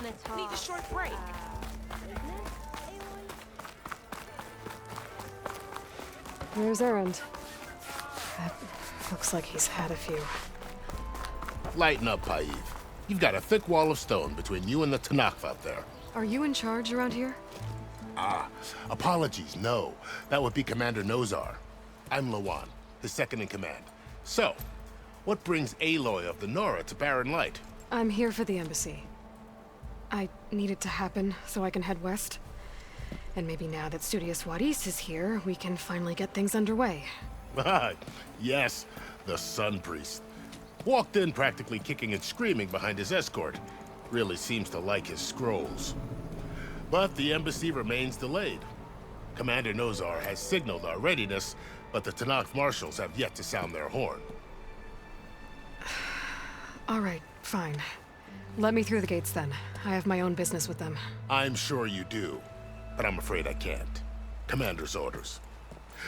wanna talk? Need a short break. Business, Aloy? Where's Erend? That looks like he's had a few. Lighten up, Paiv. You've got a thick wall of stone between you and the Tanakh out there. Are you in charge around here? Apologies, no. That would be Commander Nozar. I'm Lawan, his second in command. So, what brings Aloy of the Nora to barrenlight? I'm here for the embassy. I need it to happen so I can head west. And maybe now that Studious Wadis is here, we can finally get things underway. Yes, the Sun Priest. Walked in practically kicking and screaming behind his escort. Really seems to like his scrolls. But the embassy remains delayed. Commander Nozar has signaled our readiness, but the Tanakh marshals have yet to sound their horn. All right, fine. Let me through the gates then. I have my own business with them. I'm sure you do, but I'm afraid I can't. Commander's orders.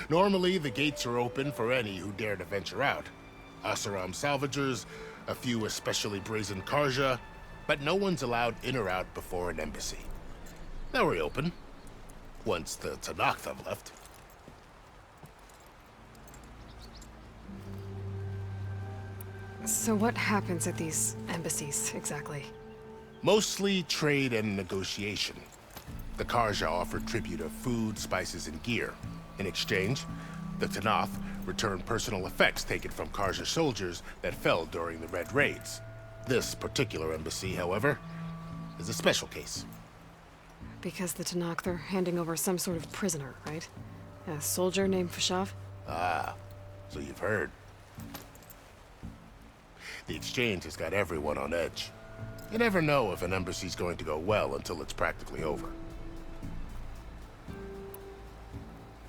Normally, the gates are open for any who dare to venture out. Asaram salvagers, a few especially brazen Karja, but no one's allowed in or out before an embassy. They'll reopen, once the Tanakh have left. So what happens at these embassies, exactly? Mostly trade and negotiation. The Karja offered tribute of food, spices, and gear. In exchange, the Tanakh returned personal effects taken from Karja soldiers that fell during the Red Raids. This particular embassy, however, is a special case. Because the Tanakh, they're handing over some sort of prisoner, right? A soldier named Fashav? Ah, so you've heard. The exchange has got everyone on edge. You never know if an embassy's going to go well until it's practically over.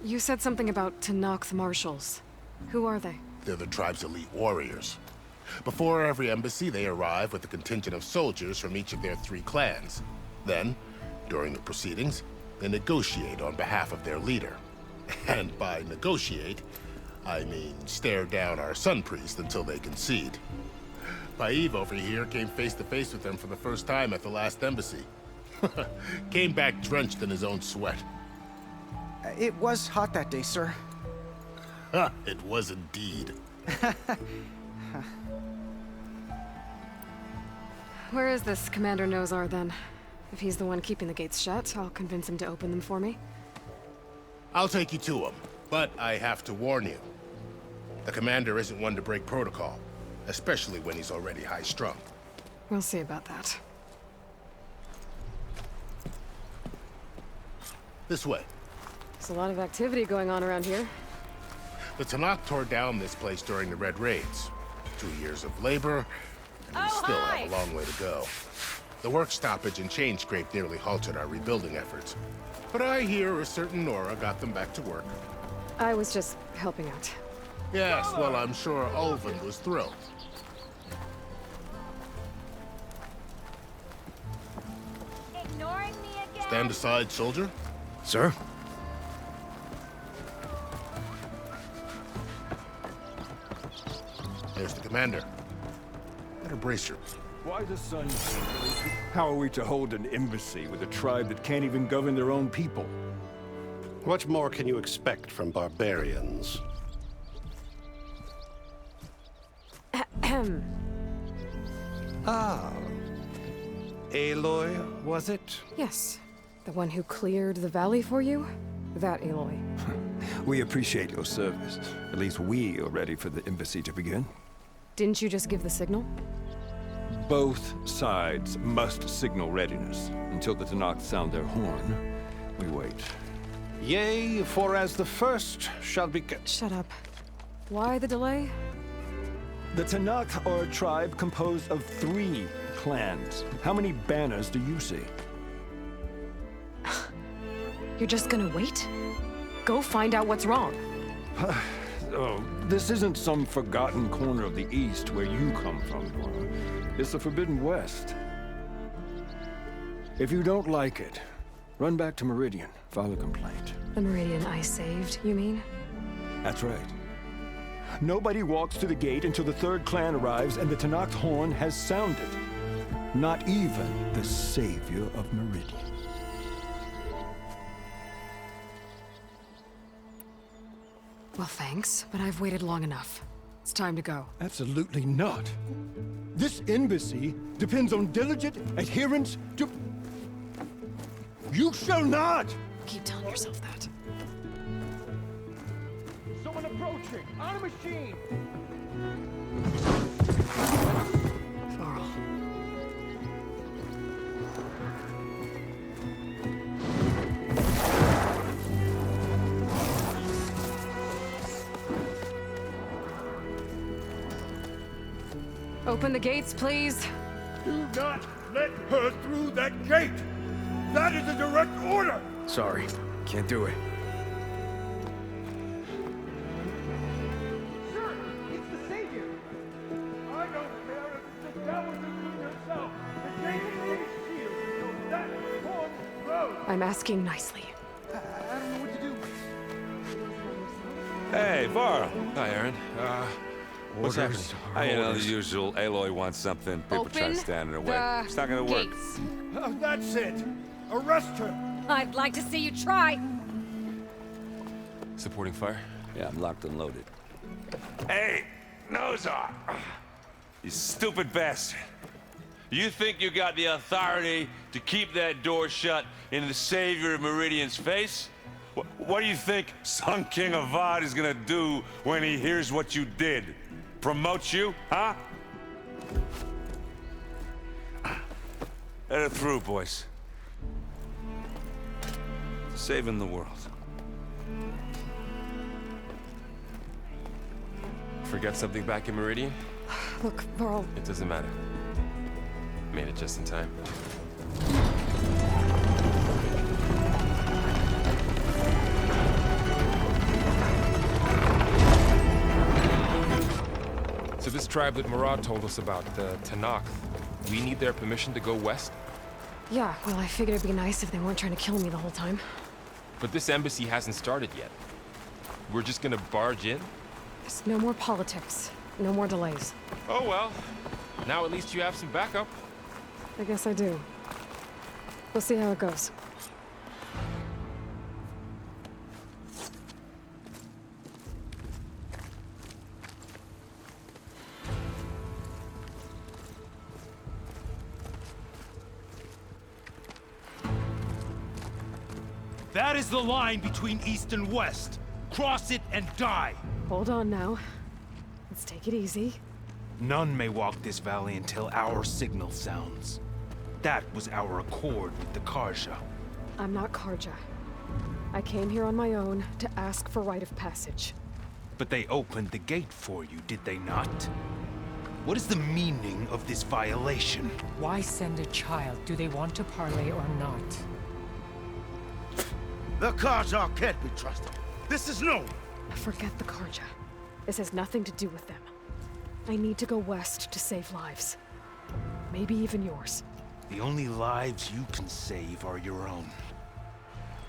You said something about Tanakh's marshals. Who are they? They're the tribe's elite warriors. Before every embassy, they arrive with a contingent of soldiers from each of their 3 clans. Then, during the proceedings, they negotiate on behalf of their leader. And by negotiate, I mean stare down our Sun Priest until they concede. Paiv over here came face to face with them for the first time at the last embassy. Came back drenched in his own sweat. It was hot that day, sir. It was indeed. Where is this Commander Nozar, then? If he's the one keeping the gates shut, I'll convince him to open them for me. I'll take you to him, but I have to warn you. The commander isn't one to break protocol, especially when he's already high-strung. We'll see about that. This way. There's a lot of activity going on around here. The Tanakh tore down this place during the Red Raids. 2 years of labor, and we still have a long way to go. The work stoppage and chain scrape nearly halted our rebuilding efforts. But I hear a certain Nora got them back to work. I was just helping out. Yes, well, I'm sure Ulvin was thrilled. Ignoring me again? Stand aside, soldier. Sir? There's the commander. Better brace your... Why the sun? How are we to hold an embassy with a tribe that can't even govern their own people? What more can you expect from barbarians? Ah. Aloy, was it? Yes. The one who cleared the valley for you? That Aloy. We appreciate your service. At least we are ready for the embassy to begin. Didn't you just give the signal? Both sides must signal readiness. Until the Tanakh sound their horn, we wait. Yea, for as the first shall be... Shut up. Why the delay? The Tanakh are a tribe composed of 3 clans. How many banners do you see? You're just gonna wait? Go find out what's wrong. Oh, this isn't some forgotten corner of the East where you come from, Nora. It's the Forbidden West. If you don't like it, run back to Meridian, file a complaint. The Meridian I saved, you mean? That's right. Nobody walks to the gate until the 3rd clan arrives and the Tanakh's horn has sounded. Not even the savior of Meridian. Well, thanks, but I've waited long enough. It's time to go. Absolutely not. This embassy depends on diligent adherence to... You shall not! Keep telling yourself that. Someone approaching! On a machine! Varl. Open the gates, please. Do not let her through that gate! That is a direct order! Sorry, can't do it. Sir, it's the savior! I don't care if it's the devil you yourself! The gate is sealed, so that one road! I'm asking nicely. I don't know what to do. Hey, Varl. Hi, Aaron. What's happening? You know, the usual. Aloy wants something. People try to stand in her way. It's not gonna work. Gates. Oh, that's it! Arrest her! I'd like to see you try. Supporting fire? Yeah, I'm locked and loaded. Hey, Nozar! You stupid bastard. You think you got the authority to keep that door shut in the savior of Meridian's face? What do you think Sun King Avad is gonna do when he hears what you did? Promote you, huh? Let her through, boys. Saving the world. Forget something back in Meridian? Look, Varl, It doesn't matter. Made it just in time. So this tribe that Murad told us about, the Tanakh, we need their permission to go west? yeah, well, I figured it'd be nice if they weren't trying to kill me the whole time. But this embassy hasn't started yet. We're just gonna barge in? There's no more politics. No more delays. Oh well. Now at least you have some backup. I guess I do. We'll see how it goes. That is the line between East and West. Cross it and die. Hold on now. Let's take it easy. None may walk this valley until our signal sounds. That was our accord with the Karja. I'm not Karja. I came here on my own to ask for rite of passage. But they opened the gate for you, did they not? What is the meaning of this violation? Why send a child? Do they want to parley or not? The Karja can't be trusted. This is known. Forget the Karja. This has nothing to do with them. I need to go west to save lives. Maybe even yours. The only lives you can save are your own.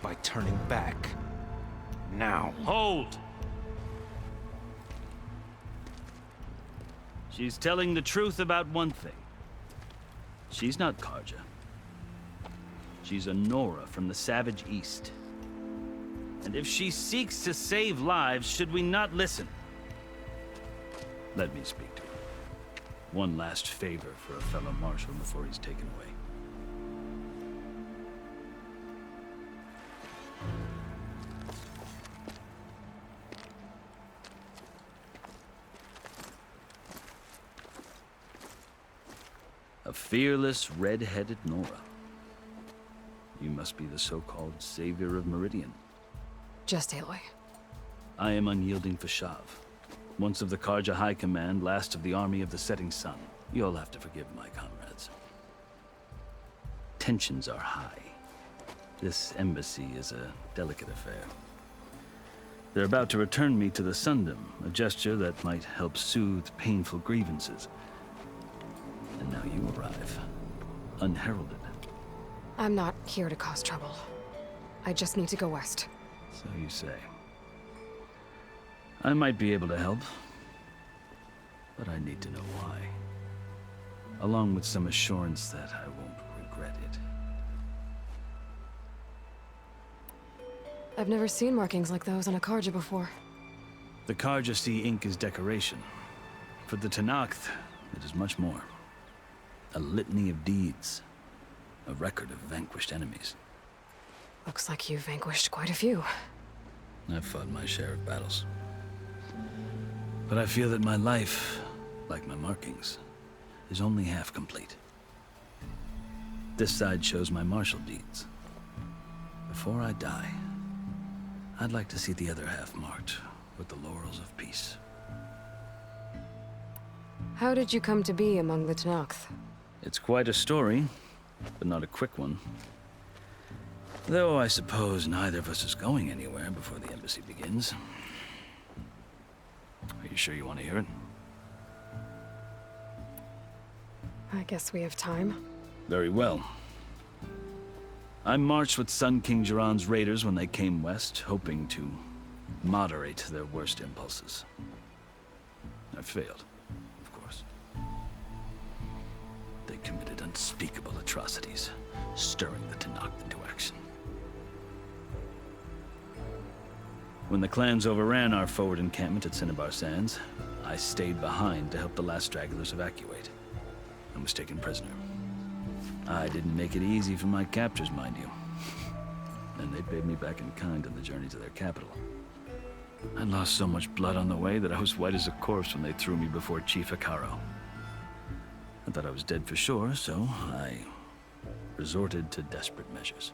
By turning back. Now. Hold! She's telling the truth about one thing. She's not Karja. She's a Nora from the Savage East. And if she seeks to save lives, should we not listen? Let me speak to her. One last favor for a fellow marshal before he's taken away. A fearless, red-headed Nora. You must be the so-called savior of Meridian. Just Aloy. I am unyielding Fashav. Once of the Karja High Command, last of the army of the setting sun. You'll have to forgive my comrades. Tensions are high. This embassy is a delicate affair. They're about to return me to the Sundom, a gesture that might help soothe painful grievances. And now you arrive, unheralded. I'm not here to cause trouble. I just need to go west. So you say. I might be able to help, but I need to know why. along with some assurance that I won't regret it. I've never seen markings like those on a Karja before. The Karja see ink as decoration. For the tallneck, it is much more. A litany of deeds. A record of vanquished enemies. Looks like you've vanquished quite a few. I've fought my share of battles. But I feel that my life, like my markings, is only half complete. This side shows my martial deeds. Before I die, I'd like to see the other half marked with the laurels of peace. How did you come to be among the tallneck? It's quite a story, but not a quick one. Though I suppose neither of us is going anywhere before the embassy begins. Are you sure you want to hear it? I guess we have time. Very well. I marched with Sun King Jiran's raiders when they came west, hoping to moderate their worst impulses. I failed, of course. They committed unspeakable atrocities, stirring the tallneck into action. When the clans overran our forward encampment at Cinnabar Sands, I stayed behind to help the last stragglers evacuate, and was taken prisoner. I didn't make it easy for my captors, mind you. And they paid me back in kind on the journey to their capital. I lost so much blood on the way that I was white as a corpse when they threw me before Chief Hekarro. I thought I was dead for sure, so I resorted to desperate measures.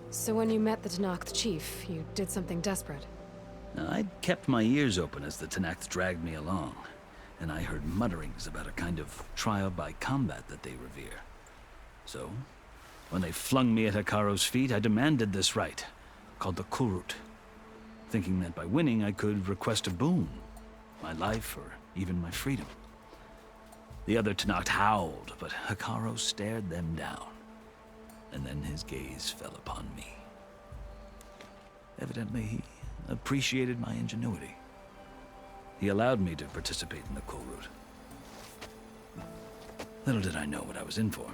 So when you met the tallneck chief, you did something desperate? I'd kept my ears open as the tallneck dragged me along, and I heard mutterings about a kind of trial by combat that they revere. So, when they flung me at Hekarro's feet, I demanded this right, called the Kulrut, thinking that by winning I could request a boon, my life or even my freedom. The other tallneck howled, but Hekarro stared them down, and then his gaze fell upon me. Evidently, he appreciated my ingenuity. He allowed me to participate in the Kulrut. Little did I know what I was in for.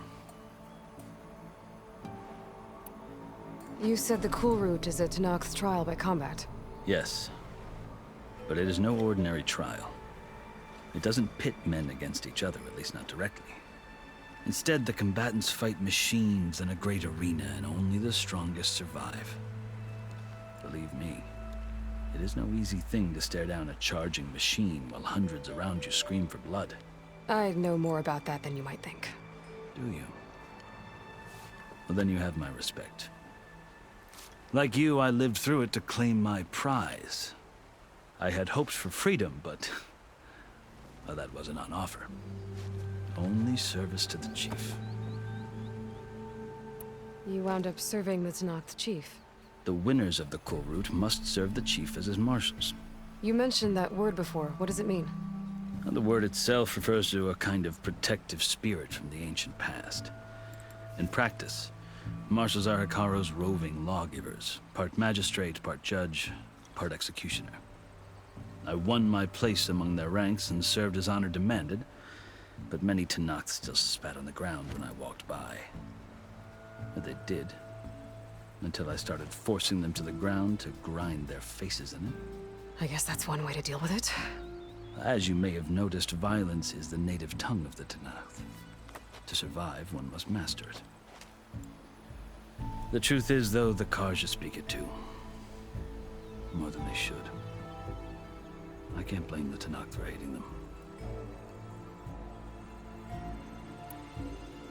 You said the Kulrut is a tallneck's trial by combat. Yes, but it is no ordinary trial. It doesn't pit men against each other, at least not directly. Instead, the combatants fight machines in a great arena, and only the strongest survive. Believe me, it is no easy thing to stare down a charging machine while hundreds around you scream for blood. I know more about that than you might think. Do you? Well, then you have my respect. Like you, I lived through it to claim my prize. I had hoped for freedom, but well, that wasn't on offer. Only service to the chief. You wound up serving the tallneck chief. The winners of the Kulrut must serve the chief as his marshals. You mentioned that word before. What does it mean? The word itself refers to a kind of protective spirit from the ancient past. In practice, marshals are Hekarro's roving lawgivers, part magistrate, part judge, part executioner. I won my place among their ranks and served as honor demanded, but many tallneck still spat on the ground when I walked by. But they did, until I started forcing them to the ground to grind their faces in it. I guess that's one way to deal with it. As you may have noticed, violence is the native tongue of the tallneck. To survive, one must master it. The truth is, though, the Karja speak it too. More than they should. I can't blame the tallneck for hating them.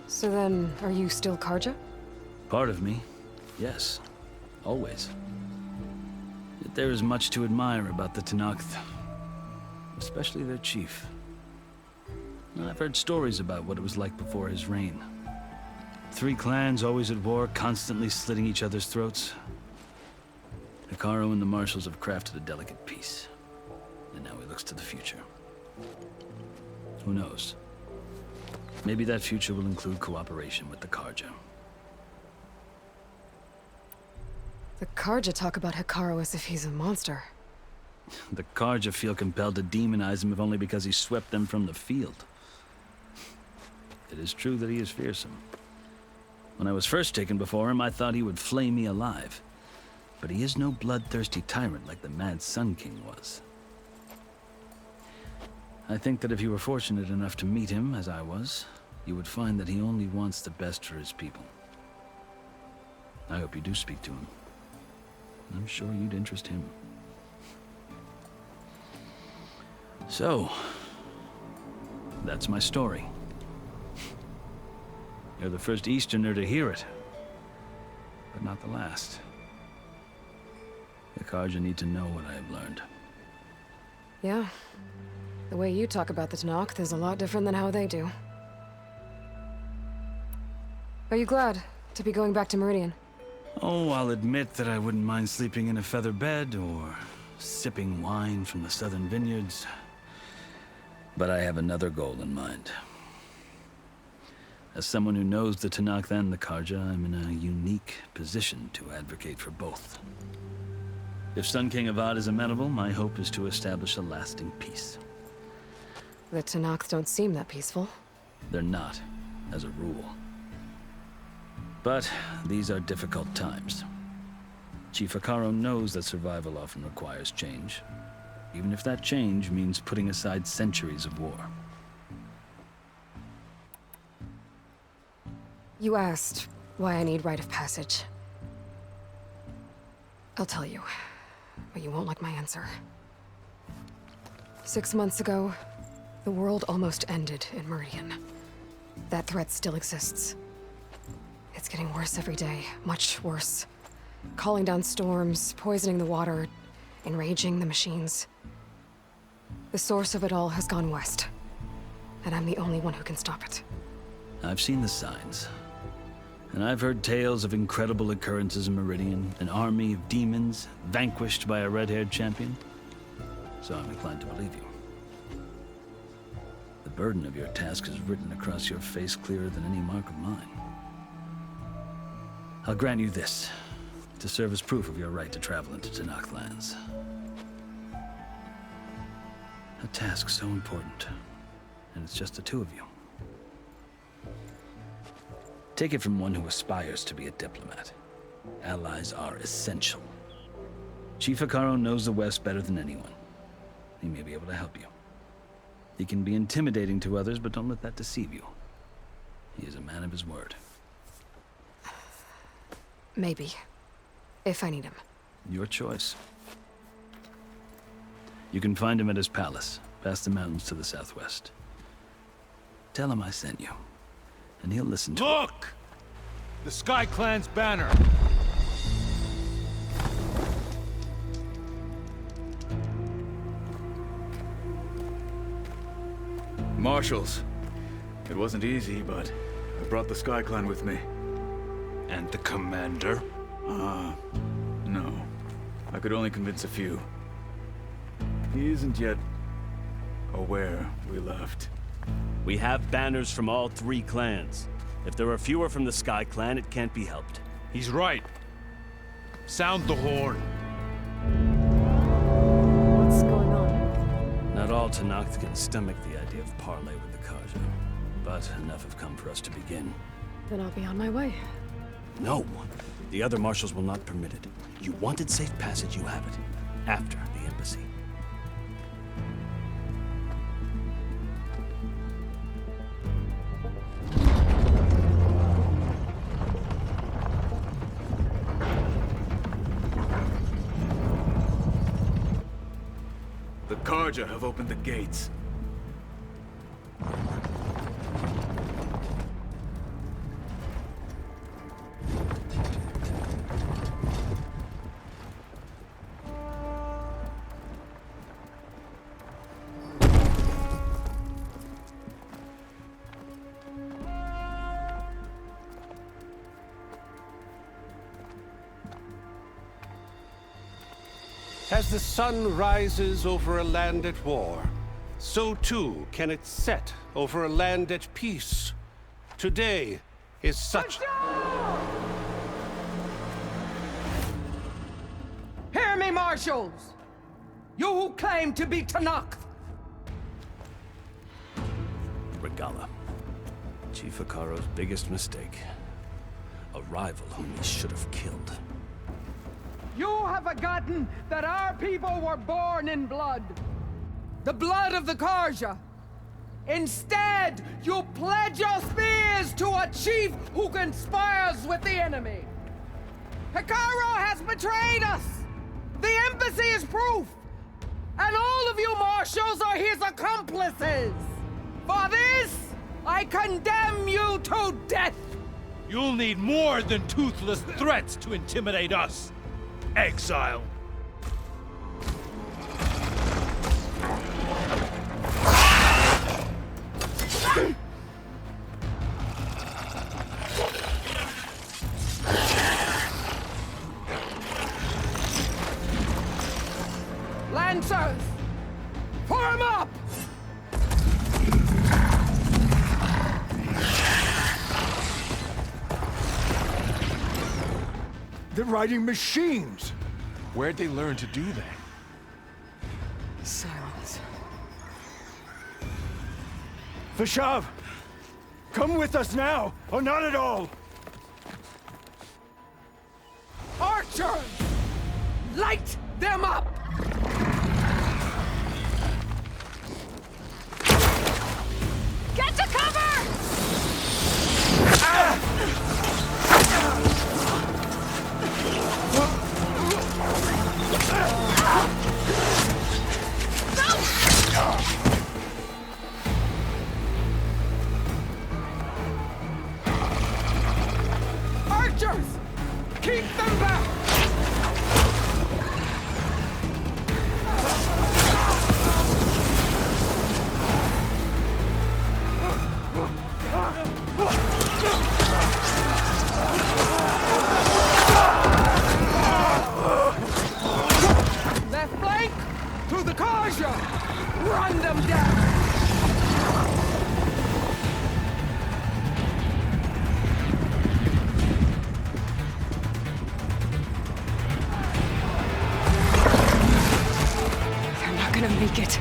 So then, are you still Karja? Part of me, yes. Always. Yet there is much to admire about the tallneck, especially their chief. I've heard stories about what it was like before his reign. 3 clans always at war, constantly slitting each other's throats. Hekarro and the marshals have crafted a delicate peace. And now he looks to the future. Who knows? Maybe that future will include cooperation with the Karja. The Karja talk about Hekarro as if he's a monster. The Karja feel compelled to demonize him if only because he swept them from the field. It is true that he is fearsome. When I was first taken before him, I thought he would flay me alive. But he is no bloodthirsty tyrant like the Mad Sun King was. I think that if you were fortunate enough to meet him, as I was, you would find that he only wants the best for his people. I hope you do speak to him. I'm sure you'd interest him. So, that's my story. You're the first Easterner to hear it, but not the last. The Karja need to know what I have learned. Yeah. The way you talk about the Tallneck is a lot different than how they do. Are you glad to be going back to Meridian? Oh, I'll admit that I wouldn't mind sleeping in a feather bed or sipping wine from the southern vineyards. But I have another goal in mind. As someone who knows the Tallneck and the Karja, I'm in a unique position to advocate for both. If Sun King Avad is amenable, my hope is to establish a lasting peace. The Tallneck don't seem that peaceful. They're not, as a rule. But these are difficult times. Chief Akaro knows that survival often requires change, even if that change means putting aside centuries of war. You asked why I need rite of passage. I'll tell you, but you won't like my answer. 6 months ago, the world almost ended in Meridian. That threat still exists. It's getting worse every day, much worse. Calling down storms, poisoning the water, enraging the machines. The source of it all has gone west, and I'm the only one who can stop it. I've seen the signs. And I've heard tales of incredible occurrences in Meridian, an army of demons vanquished by a red-haired champion. So I'm inclined to believe you. The burden of your task is written across your face clearer than any mark of mine. I'll grant you this, to serve as proof of your right to travel into Tallneck lands. A task so important, and it's just the two of you. Take it from one who aspires to be a diplomat. Allies are essential. Chief Akaro knows the West better than anyone. He may be able to help you. He can be intimidating to others, but don't let that deceive you. He is a man of his word. Maybe. If I need him. Your choice. You can find him at his palace, past the mountains to the southwest. Tell him I sent you, and he'll listen to it. Look! The Sky Clan's banner! Marshals. It wasn't easy, but I brought the Sky Clan with me. And the commander? No. I could only convince a few. He isn't yet aware we left. We have banners from all 3 clans. If there are fewer from the Sky Clan, it can't be helped. He's right. Sound the horn. What's going on? Not all Tallneck can stomach the idea of parley with the Karja, but enough have come for us to begin. Then I'll be on my way. No, the other marshals will not permit it. You wanted safe passage, you have it. After the embassy. The Karja have opened the gates. As the sun rises over a land at war, so too can it set over a land at peace. Today is such... Hear me, marshals! You who claim to be Tallneck! Regala. Chief Hikaro's biggest mistake. A rival whom he should have killed. You have forgotten that our people were born in blood. The blood of the Karja. Instead, you pledge your spears to a chief who conspires with the enemy. Hikaro has betrayed us! The embassy is proof! And all of you marshals are his accomplices! For this, I condemn you to death! You'll need more than toothless threats to intimidate us. Exile. Lancers! Form up! They're riding machines. Where'd they learn to do that? Sylens. Vashav, come with us now, or not at all. Archers! Light them up! Get to cover! Archers! Keep them back! Left flank! To the Karja! Run them down! They're not gonna make it.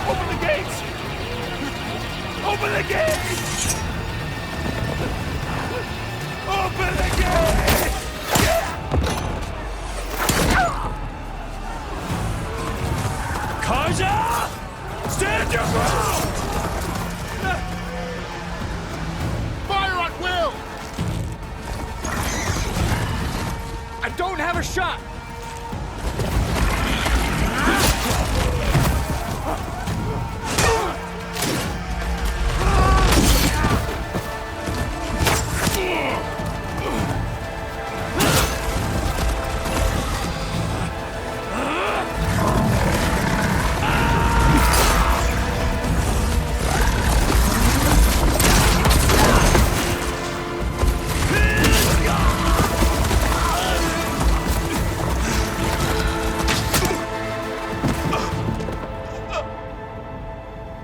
Open the gates! Open the gates! Open the gates! Karja! Stand your ground! Fire at will! I don't have a shot!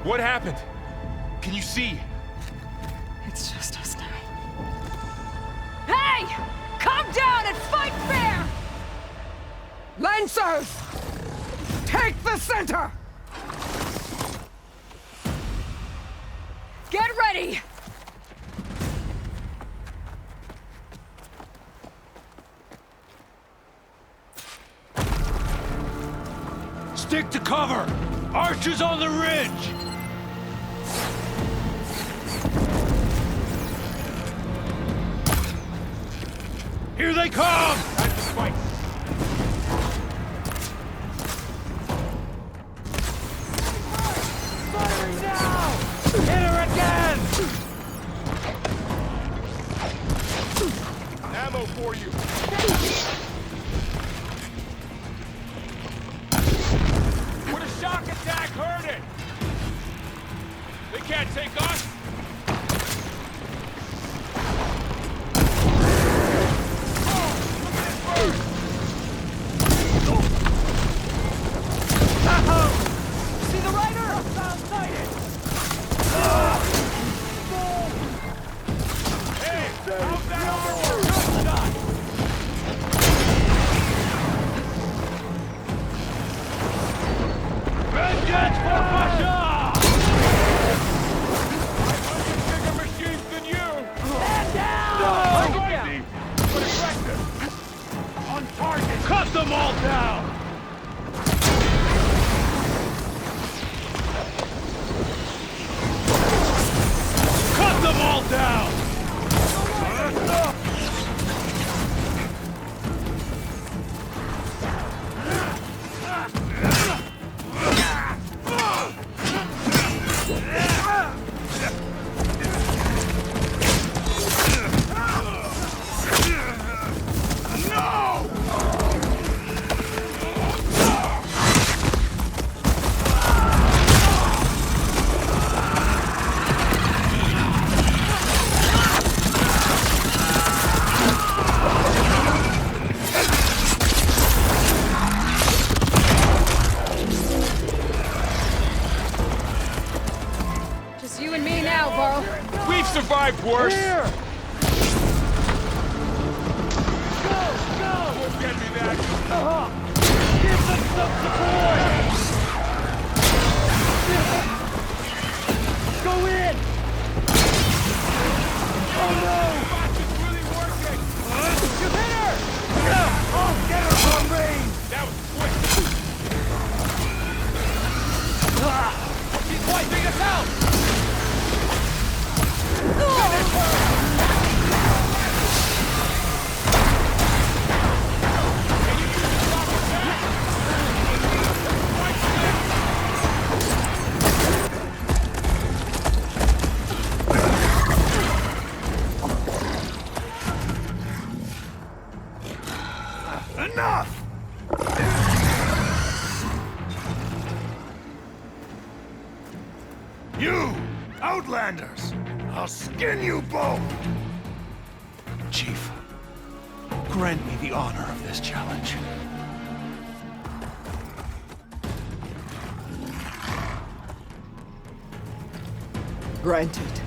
What happened? Can you see? It's just us now. Hey! Come down and fight fair! Lancers! Take the center! Get ready! Stick to cover! Archers on the ridge! Here they come! Time to fight. Firing now! Hit her again! Ammo for you. Would a shock attack hurt it? They can't take us. See the rider? chance for Pasha! Bigger machines than you! Stand down! Noisy, but aggressive! On target! Cut them all down! Cut them all down! Just you and me now, Varl. We've survived worse. Here! Go! Won't get me that! Give them some support! Go in! Oh no! It's really working! You hit her! I'll get her from range! That was quick! She's wiping us out! Enough! You! Outlanders! I'll skin you both! Chief, grant me the honor of this challenge. Granted.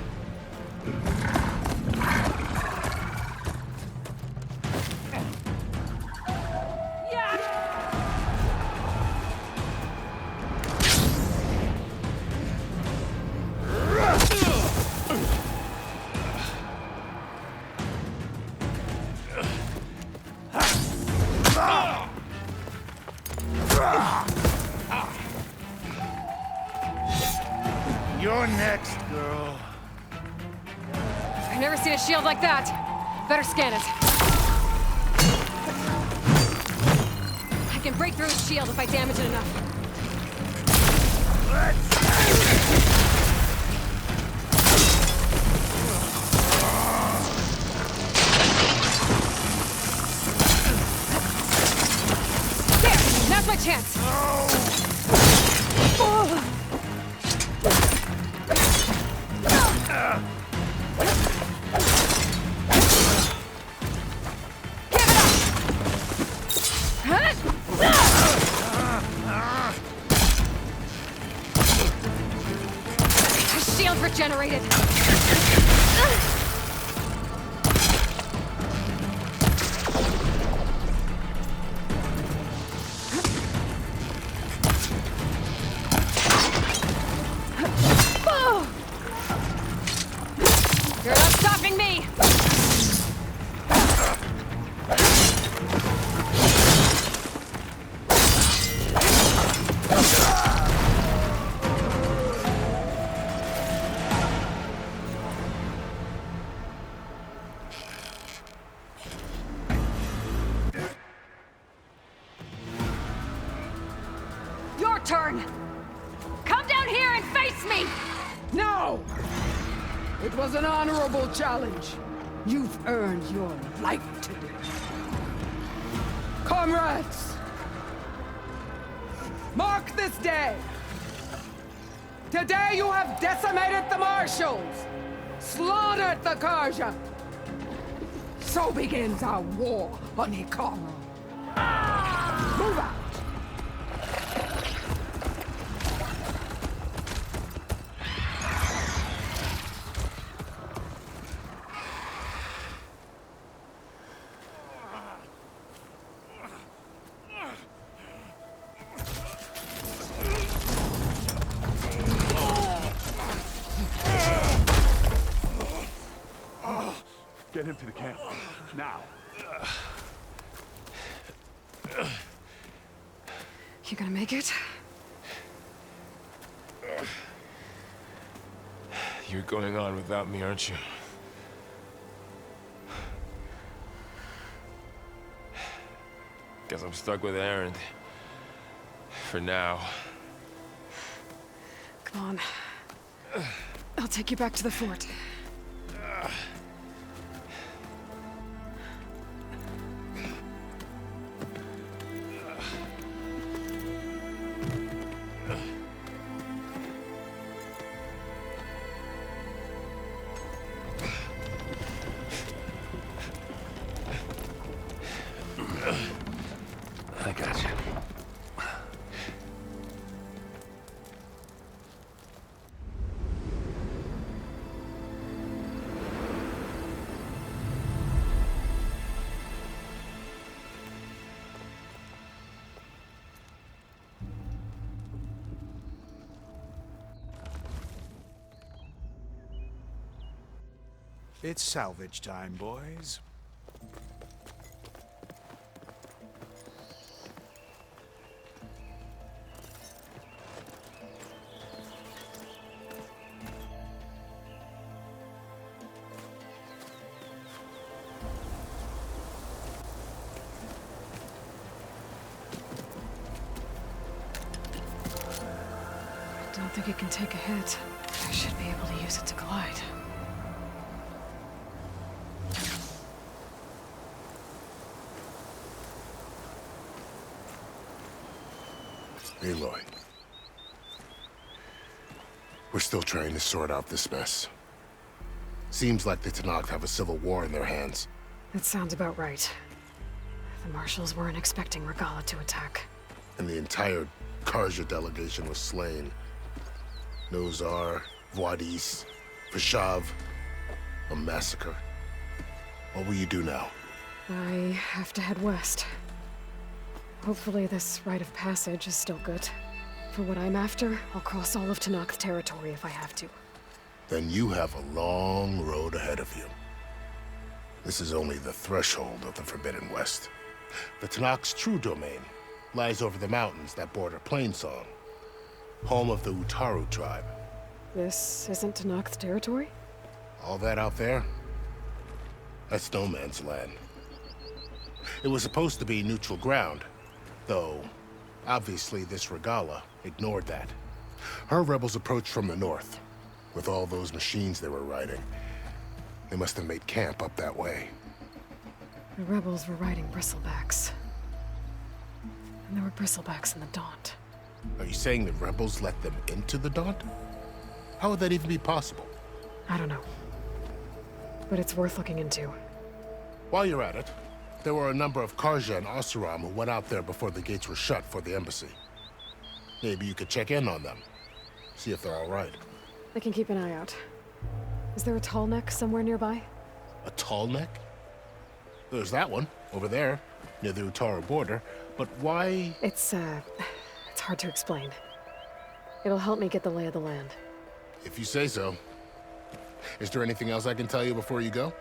You're next, girl. I've never seen a shield like that. Better scan it. I can break through his shield if I damage it enough. There! Now's my chance! Oh. Shield regenerated. You're not stopping me. Your turn! Come down here and face me! No! It was an honorable challenge. You've earned your life today. Comrades! Mark this day! Today you have decimated the Marshals! Slaughtered the Karja! So begins our war on Hikaru. Move out! Get him to the camp. Now. You gonna make it? You're going on without me, aren't you? Guess I'm stuck with Aaron. For now. Come on. I'll take you back to the fort. I got you. It's salvage time, boys. I don't think it can take a hit. I should be able to use it to glide. Aloy. We're still trying to sort out this mess. Seems like the Tenakth have a civil war in their hands. That sounds about right. The marshals weren't expecting Regalla to attack. And the entire Karja delegation was slain. Nozar, Voidis, Vashav. A massacre. What will you do now? I have to head west. Hopefully this rite of passage is still good. For what I'm after, I'll cross all of Tenakth territory if I have to. Then you have a long road ahead of you. This is only the threshold of the Forbidden West. The Tenakth's true domain lies over the mountains that border Plainsong, home of the Utaru tribe. This isn't Tenakth territory? All that out there? That's no man's land. It was supposed to be neutral ground, though obviously this Regalla ignored that. Her rebels approached from the north, with all those machines they were riding. They must have made camp up that way. The rebels were riding bristlebacks. And there were bristlebacks in the Daunt. Are you saying the rebels let them into the Daunt? How would that even be possible? I don't know. But it's worth looking into. While you're at it, there were a number of Karja and Oseram who went out there before the gates were shut for the embassy. Maybe you could check in on them. See if they're all right. I can keep an eye out. Is there a tallneck somewhere nearby? A tallneck? There's that one, over there, near the Utaru border. But why? It's hard to explain. It'll help me get the lay of the land. If you say so. Is there anything else I can tell you before you go?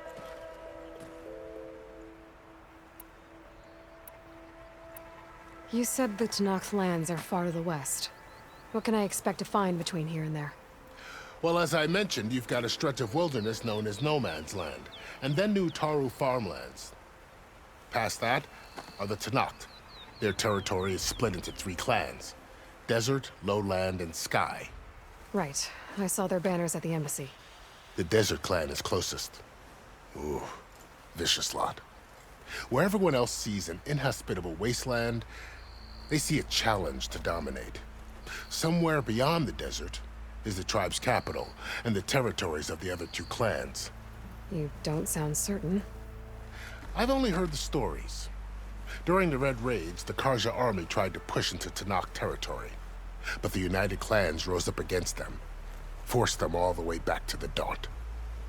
You said the Tenakth lands are far to the west. What can I expect to find between here and there? Well, as I mentioned, you've got a stretch of wilderness known as No Man's Land, and then the Utaru farmlands. Past that are the Tenakth. Their territory is split into 3 clans: Desert, Lowland, and Sky. Right. I saw their banners at the embassy. The Desert clan is closest. Ooh, vicious lot. Where everyone else sees an inhospitable wasteland, they see a challenge to dominate. Somewhere beyond the desert is the tribe's capital and the territories of the other 2 clans. You don't sound certain. I've only heard the stories. During the Red Raids, the Karja army tried to push into Tenakth territory, but the United Clans rose up against them, forced them all the way back to the Daunt.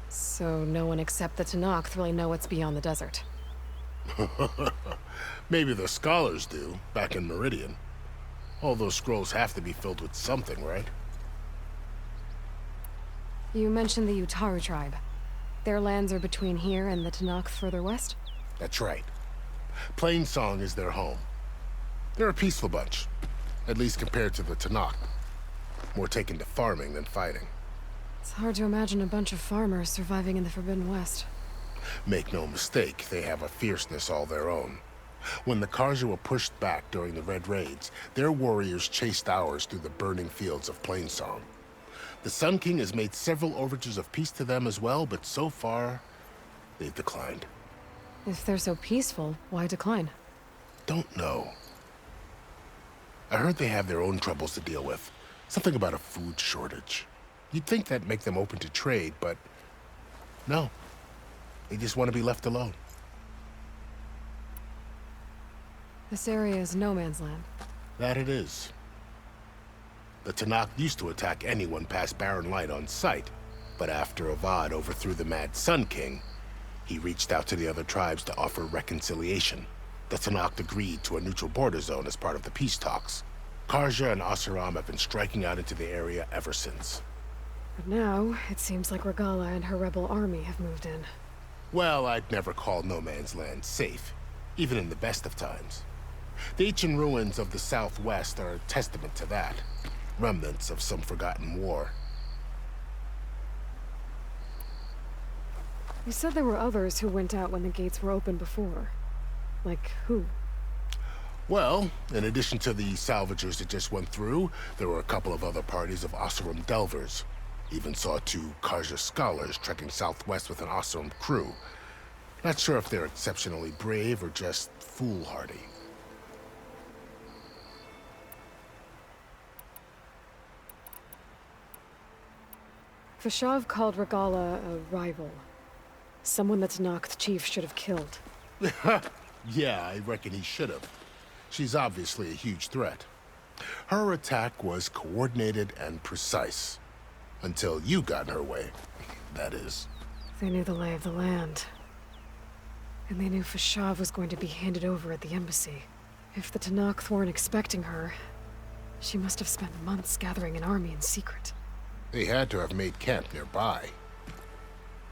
So no one except the Tenakth really know what's beyond the desert. Maybe the scholars do, back in Meridian. All those scrolls have to be filled with something, right? You mentioned the Utaru tribe. Their lands are between here and the Tannok further west? That's right. Plainsong is their home. They're a peaceful bunch, at least compared to the Tannok. More taken to farming than fighting. It's hard to imagine a bunch of farmers surviving in the Forbidden West. Make no mistake, they have a fierceness all their own. When the Karja were pushed back during the Red Raids, their warriors chased ours through the burning fields of Plainsong. The Sun King has made several overtures of peace to them as well, but so far, they've declined. If they're so peaceful, why decline? Don't know. I heard they have their own troubles to deal with. Something about a food shortage. You'd think that'd make them open to trade, but no. They just want to be left alone. This area is no man's land. That it is. The Tannok used to attack anyone past barrenlight on sight, but after Avad overthrew the Mad Sun King, he reached out to the other tribes to offer reconciliation. The Tannok agreed to a neutral border zone as part of the peace talks. Karja and Oseram have been striking out into the area ever since. But now, it seems like Regala and her rebel army have moved in. Well, I'd never call no man's land safe, even in the best of times. The ancient ruins of the Southwest are a testament to that. Remnants of some forgotten war. You said there were others who went out when the gates were open before. Like who? Well, in addition to the salvagers that just went through, there were a couple of other parties of Oseram delvers. Even saw 2 Karja scholars trekking southwest with an Oseram crew. Not sure if they're exceptionally brave or just foolhardy. Fashav called Regala a rival. Someone that Tannok chief should have killed. Yeah, I reckon he should have. She's obviously a huge threat. Her attack was coordinated and precise. Until you got in her way, that is. They knew the lay of the land. And they knew Fashav was going to be handed over at the embassy. If the Tannok weren't expecting her, she must have spent months gathering an army in secret. They had to have made camp nearby.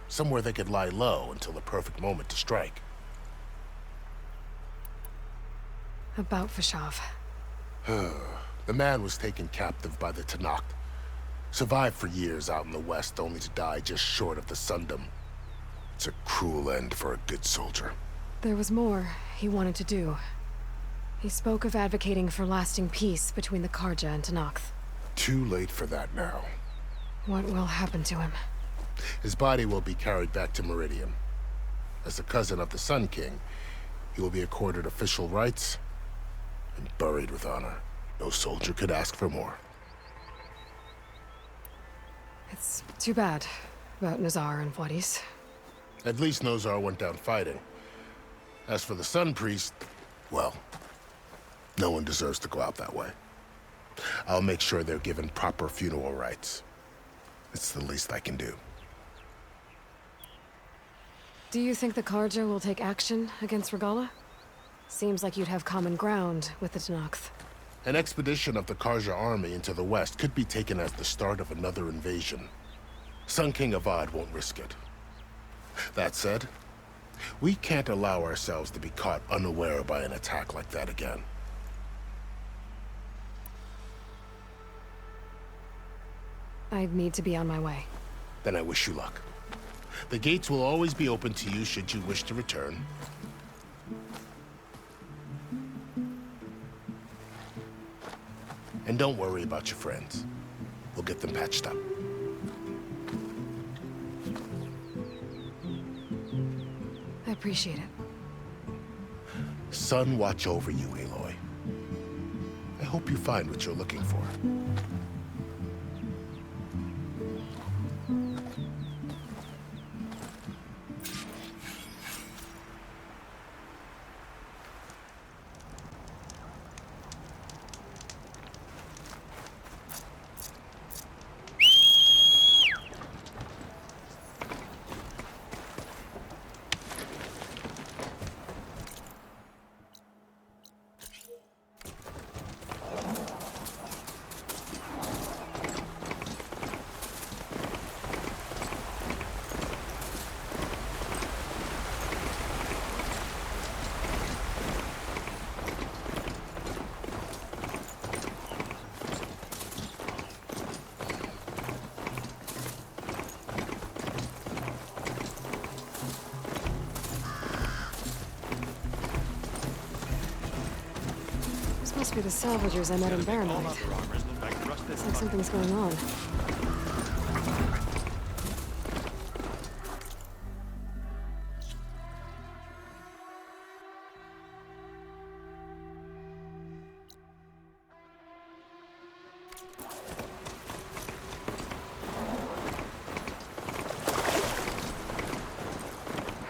Somewhere they could lie low until the perfect moment to strike. About Fashav. The man was taken captive by the Tannok. Survived for years out in the west, only to die just short of the Sundom. It's a cruel end for a good soldier. There was more he wanted to do. He spoke of advocating for lasting peace between the Karja and Tannok. Too late for that now. What will happen to him? His body will be carried back to Meridian. As a cousin of the Sun King, he will be accorded official rights and buried with honor. No soldier could ask for more. It's too bad about Nazar and Wadis. At least Nozar went down fighting. As for the Sun Priest, well, no one deserves to go out that way. I'll make sure they're given proper funeral rites. It's the least I can do. Do you think the Karja will take action against Regala? Seems like you'd have common ground with the Tannok. An expedition of the Karja army into the west could be taken as the start of another invasion. Sun King Avad won't risk it. That said, we can't allow ourselves to be caught unaware by an attack like that again. I need to be on my way. Then I wish you luck. The gates will always be open to you should you wish to return. And don't worry about your friends. We'll get them patched up. I appreciate it. Sun watch over you, Aloy. I hope you find what you're looking for. Must be the salvagers I met in Barrenlight. Looks like something's going on.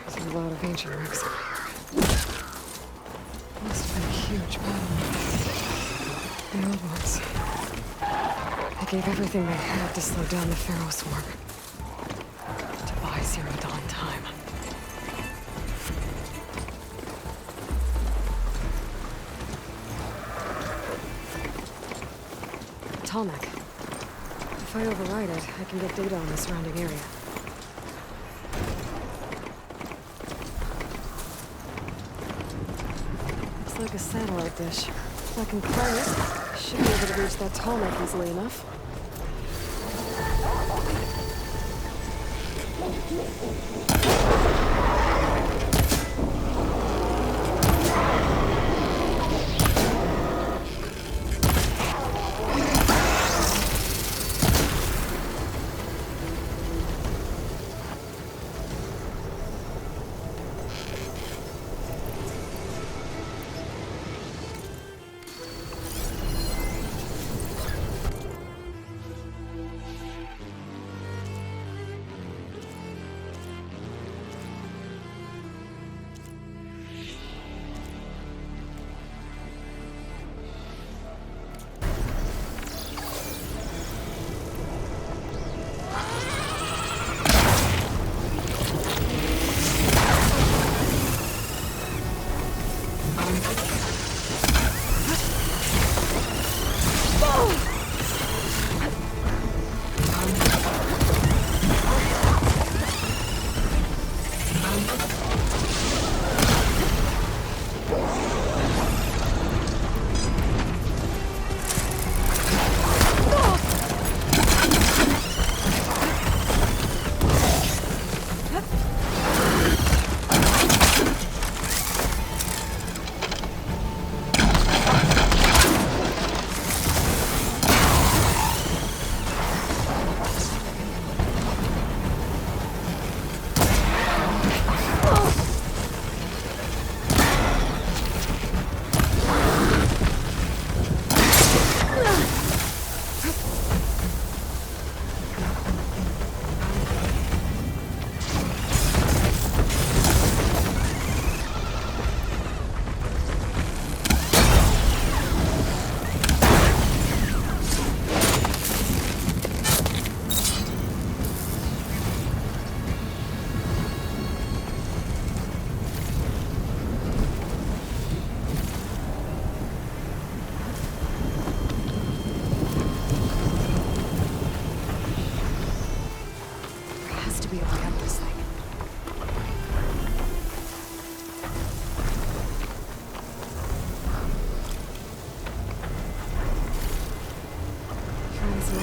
There's a lot of ancient wrecks over here. Must have been a huge battle. The old ones. They gave everything they had to slow down the Pharaoh swarm. To buy Zero Dawn time. Tallneck. If I override it, I can get data on the surrounding area. Looks like a satellite dish. If I can climb it, I should be able to reach that tallneck easily enough.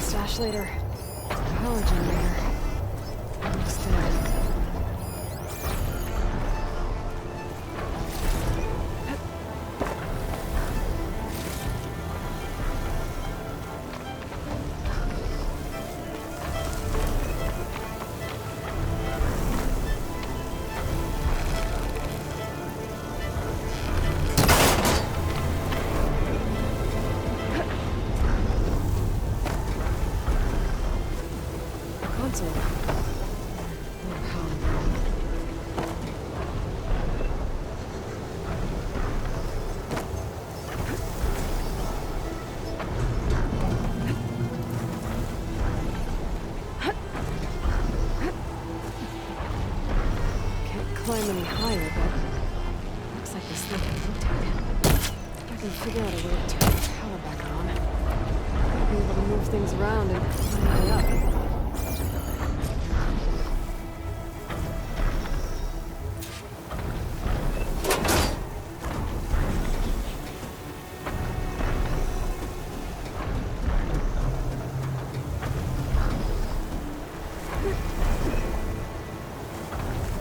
Stash later. Power generator. Almost dead. Climb any higher, but looks like this thing can rotate. If I can figure out a way to turn the power back on, I'll be able to move things around and climb my way up.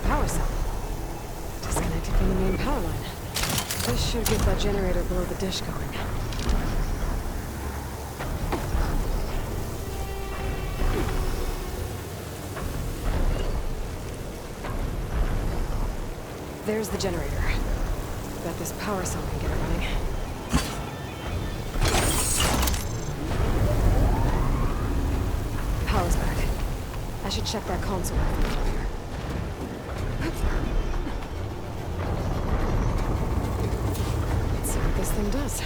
Power cell. Disconnected from the main power line. This should get that generator below the dish going. There's the generator. Bet this power cell can get it running. Power's back. I should check that console from up here. Let's see what this thing does.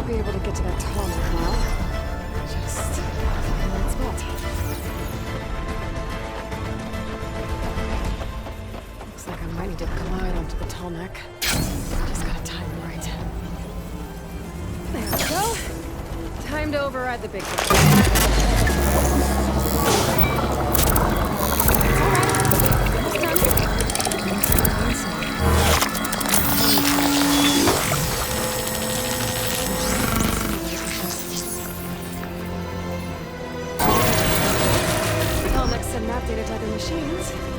Be able to get to that tallneck now. Just find the right spot. Looks like I might need to glide onto the tallneck. Just gotta time it right. There we go. Time to override the big guy. Map data to other machines.